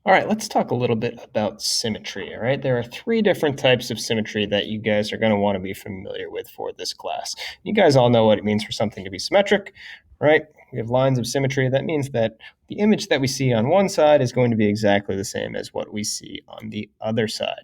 All right, let's talk a little bit about symmetry. All right, there are three different types of symmetry that you guys are going to want to be familiar with for this class. You guys all know what it means for something to be symmetric, right? We have lines of symmetry. That means that the image that we see on one side is going to be exactly the same as what we see on the other side.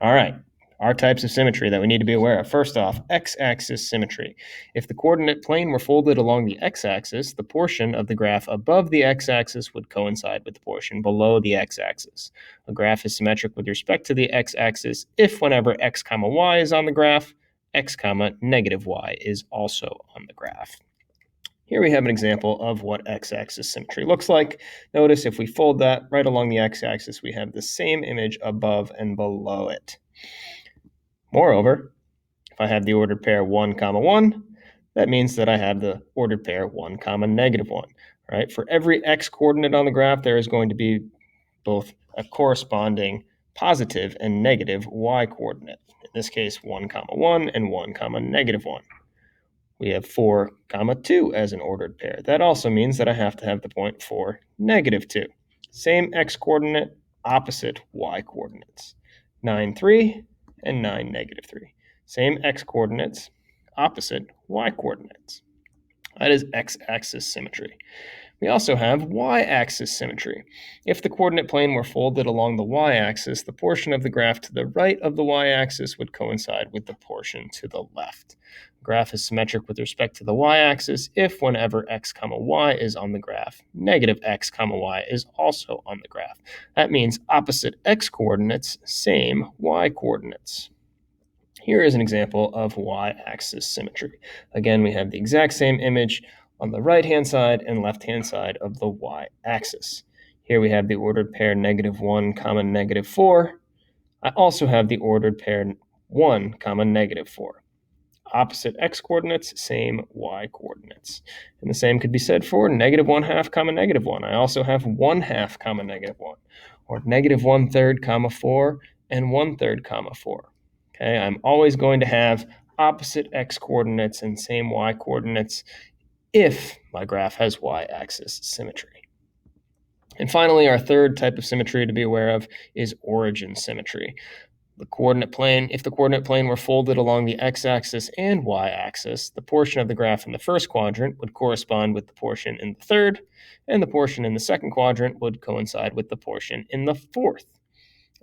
All right, our types of symmetry that we need to be aware of. First off, x-axis symmetry. If the coordinate plane were folded along the x-axis, the portion of the graph above the x-axis would coincide with the portion below the x-axis. A graph is symmetric with respect to the x-axis if whenever x comma y is on the graph, x comma negative y is also on the graph. Here we have an example of what x-axis symmetry looks like. Notice if we fold that right along the x-axis, we have the same image above and below it. Moreover, if I have the ordered pair 1, comma 1, that means that I have the ordered pair 1, comma negative 1. Right? For every x coordinate on the graph, there is going to be both a corresponding positive and negative y coordinate. In this case, 1, comma 1 and 1, comma negative 1. We have 4, comma 2 as an ordered pair. That also means that I have to have the point 4, negative 2. Same x coordinate, opposite y coordinates. 9, 3 and 9, negative 3. Same x coordinates, opposite y coordinates. That is x-axis symmetry. We also have y-axis symmetry. If the coordinate plane were folded along the y-axis, the portion of the graph to the right of the y-axis would coincide with the portion to the left. The graph is symmetric with respect to the y-axis if whenever x comma y is on the graph, negative x comma y is also on the graph. That means opposite x coordinates, same y coordinates. Here is an example of y-axis symmetry. Again, we have the exact same image on the right-hand side and left-hand side of the y-axis. Here we have the ordered pair negative 1, comma negative 4. I also have the ordered pair 1, comma negative 4. Opposite x coordinates, same y coordinates. And the same could be said for negative 1/2, comma negative 1. I also have 1/2, comma negative 1. Or negative 1/3, comma 4 and 1/3, comma 4. Okay, I'm always going to have opposite x coordinates and same y coordinates if my graph has y-axis symmetry. And finally, our third type of symmetry to be aware of is origin symmetry. If the coordinate plane were folded along the x-axis and y-axis, the portion of the graph in the first quadrant would correspond with the portion in the third, and the portion in the second quadrant would coincide with the portion in the fourth.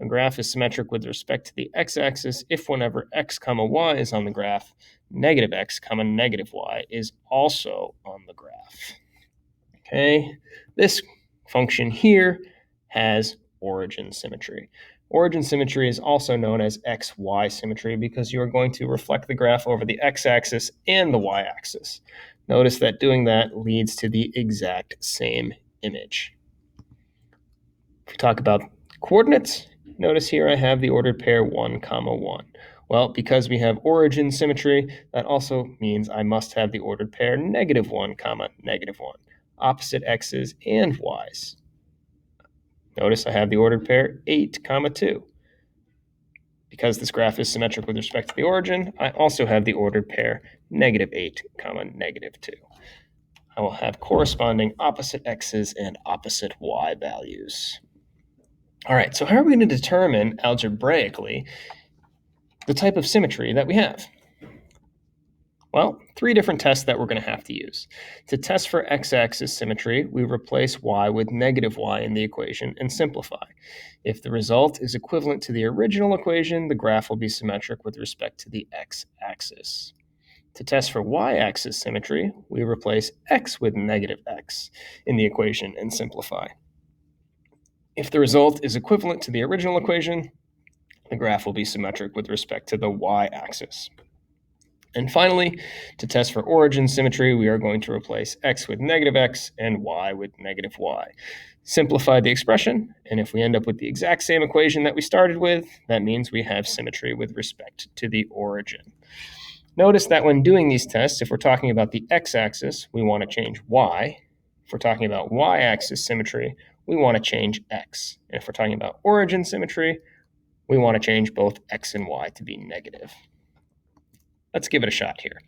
A graph is symmetric with respect to the x-axis if whenever x comma y is on the graph, negative x comma negative y is also on the graph. Okay, this function here has origin symmetry. Origin symmetry is also known as xy symmetry because you are going to reflect the graph over the x-axis and the y-axis. Notice that doing that leads to the exact same image. If we talk about coordinates, notice here I have the ordered pair 1, comma 1. Well, because we have origin symmetry, that also means I must have the ordered pair negative 1, comma negative 1. Opposite x's and y's. Notice I have the ordered pair 8, comma 2. Because this graph is symmetric with respect to the origin, I also have the ordered pair negative 8, comma negative 2. I will have corresponding opposite x's and opposite y values. All right, so how are we going to determine algebraically the type of symmetry that we have? Well, three different tests that we're going to have to use. To test for x-axis symmetry, we replace y with negative y in the equation and simplify. If the result is equivalent to the original equation, the graph will be symmetric with respect to the x-axis. To test for y-axis symmetry, we replace x with negative x in the equation and simplify. If the result is equivalent to the original equation, the graph will be symmetric with respect to the y-axis. And finally, to test for origin symmetry, we are going to replace x with negative x and y with negative y. Simplify the expression, and if we end up with the exact same equation that we started with, that means we have symmetry with respect to the origin. Notice that when doing these tests, if we're talking about the x-axis, we want to change y. If we're talking about y-axis symmetry, we want to change x. And if we're talking about origin symmetry, we want to change both x and y to be negative. Let's give it a shot here.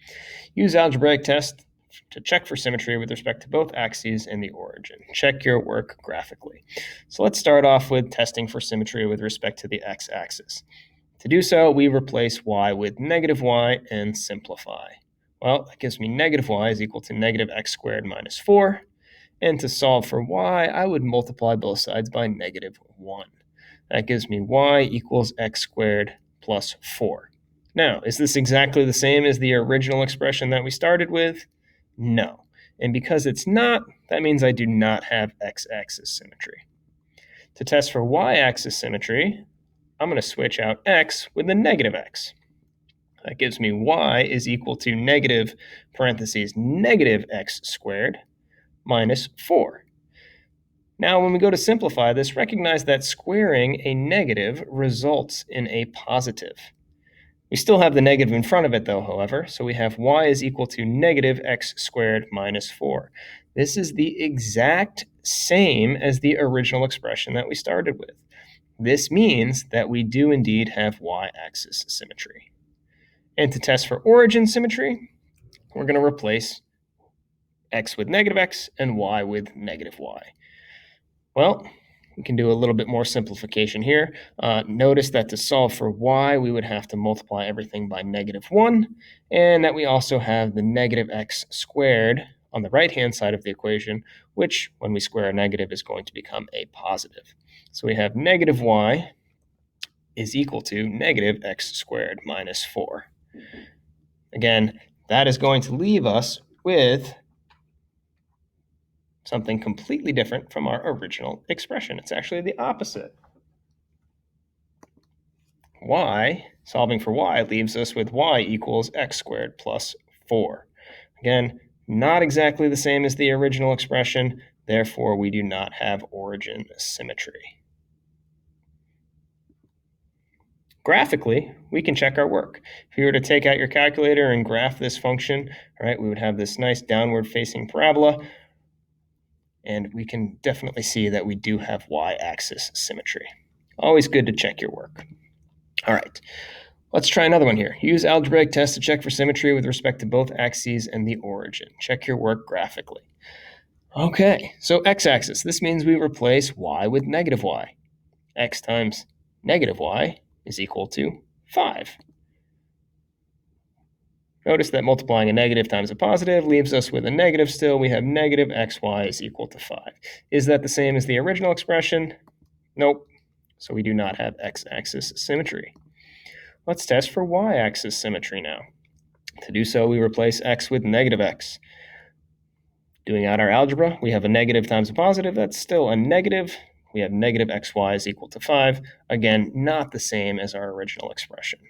Use algebraic test to check for symmetry with respect to both axes and the origin. Check your work graphically. So let's start off with testing for symmetry with respect to the x-axis. To do so, we replace y with negative y and simplify. Well, that gives me negative y is equal to negative x squared minus 4. And to solve for y, I would multiply both sides by negative 1. That gives me y equals x squared plus 4. Now, is this exactly the same as the original expression that we started with? No. And because it's not, that means I do not have x-axis symmetry. To test for y-axis symmetry, I'm going to switch out x with a negative x. That gives me y is equal to negative, parentheses, negative x squared minus 4. Now, when we go to simplify this, recognize that squaring a negative results in a positive. We still have the negative in front of it, though, however, so we have y is equal to negative x squared minus 4. This is the exact same as the original expression that we started with. This means that we do indeed have y-axis symmetry. And to test for origin symmetry, we're going to replace x with negative x and y with negative y. Well, we can do a little bit more simplification here. Notice that to solve for y, we would have to multiply everything by negative 1, and that we also have the negative x squared on the right-hand side of the equation, which, when we square a negative, is going to become a positive. So we have negative y is equal to negative x squared minus 4. Again, that is going to leave us with something completely different from our original expression. It's actually the opposite. Y, solving for y, leaves us with y equals x squared plus 4. Again, not exactly the same as the original expression, therefore we do not have origin symmetry. Graphically, we can check our work. If you were to take out your calculator and graph this function, all right, we would have this nice downward-facing parabola, and we can definitely see that we do have y-axis symmetry. Always good to check your work. All right, let's try another one here. Use algebraic test to check for symmetry with respect to both axes and the origin. Check your work graphically. Okay, so x-axis. This means we replace y with negative y. X times negative y is equal to 5. Notice that multiplying a negative times a positive leaves us with a negative still. We have negative xy is equal to 5. Is that the same as the original expression? Nope. So we do not have x-axis symmetry. Let's test for y-axis symmetry now. To do so, we replace x with negative x. Doing out our algebra, we have a negative times a positive. That's still a negative. We have negative xy is equal to 5. Again, not the same as our original expression.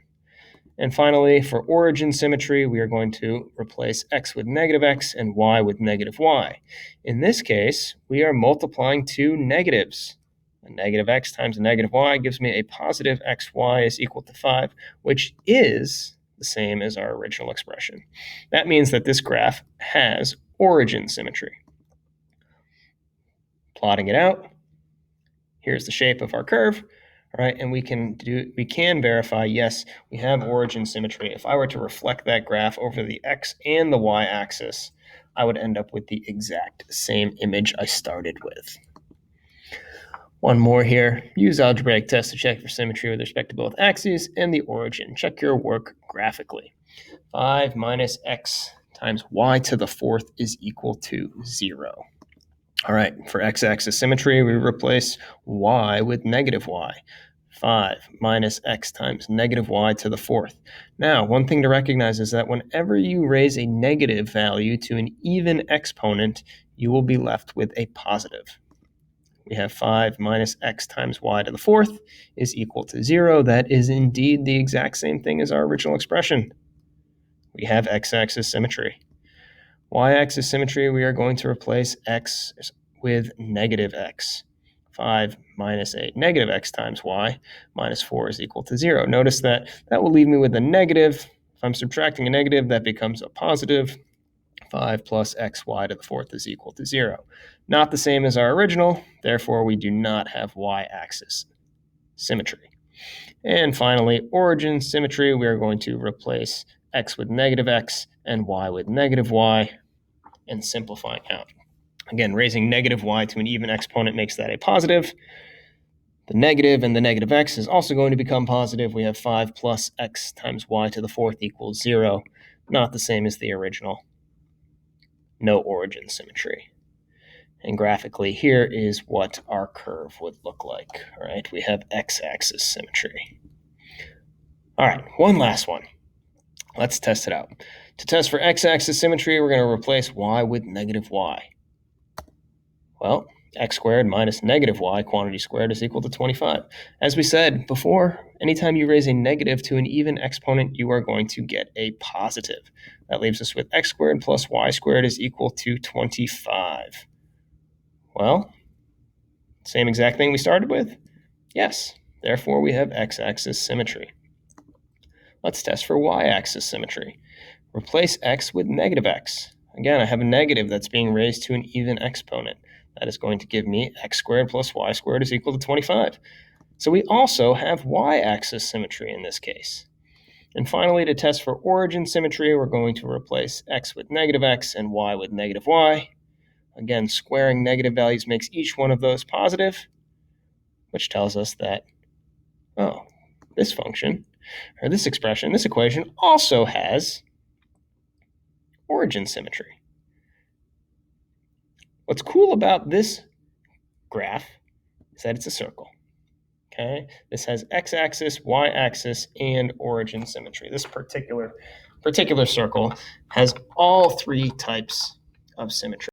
And finally, for origin symmetry, we are going to replace x with negative x and y with negative y. In this case, we are multiplying two negatives. A negative x times a negative y gives me a positive xy is equal to 5, which is the same as our original expression. That means that this graph has origin symmetry. Plotting it out, here's the shape of our curve. All right, and we can verify, yes, we have origin symmetry. If I were to reflect that graph over the x and the y axis, I would end up with the exact same image I started with. One more here. Use algebraic test to check for symmetry with respect to both axes and the origin. Check your work graphically. 5 minus x times y to the 4th is equal to 0. All right, for x-axis symmetry, we replace y with negative y. 5 minus x times negative y to the 4th. Now, one thing to recognize is that whenever you raise a negative value to an even exponent, you will be left with a positive. We have 5 minus x times y to the 4th is equal to 0. That is indeed the exact same thing as our original expression. We have x-axis symmetry. Y-axis symmetry, we are going to replace x with negative x. 5 minus a negative x times y minus 4 is equal to 0. Notice that will leave me with a negative. If I'm subtracting a negative, that becomes a positive. 5 plus xy to the 4th is equal to 0. Not the same as our original, therefore we do not have y-axis symmetry. And finally, origin symmetry, we are going to replace x with negative x and y with negative y. and simplifying out. Again, raising negative y to an even exponent makes that a positive. The negative and the negative x is also going to become positive. We have 5 plus x times y to the fourth equals 0, not the same as the original. No origin symmetry. And graphically, here is what our curve would look like. All right, we have x-axis symmetry. All right, one last one. Let's test it out. To test for x-axis symmetry, we're going to replace y with negative y. Well, x squared minus negative y, quantity squared, is equal to 25. As we said before, anytime you raise a negative to an even exponent, you are going to get a positive. That leaves us with x squared plus y squared is equal to 25. Well, same exact thing we started with? Yes. Therefore, we have x-axis symmetry. Let's test for y-axis symmetry. Replace x with negative x. Again, I have a negative that's being raised to an even exponent. That is going to give me x squared plus y squared is equal to 25. So we also have y-axis symmetry in this case. And finally, to test for origin symmetry, we're going to replace x with negative x and y with negative y. Again, squaring negative values makes each one of those positive, which tells us that, oh, this function, or this expression, this equation also has origin symmetry. What's cool about this graph is that it's a circle. Okay, this has x-axis, y-axis, and origin symmetry. This particular circle has all three types of symmetry.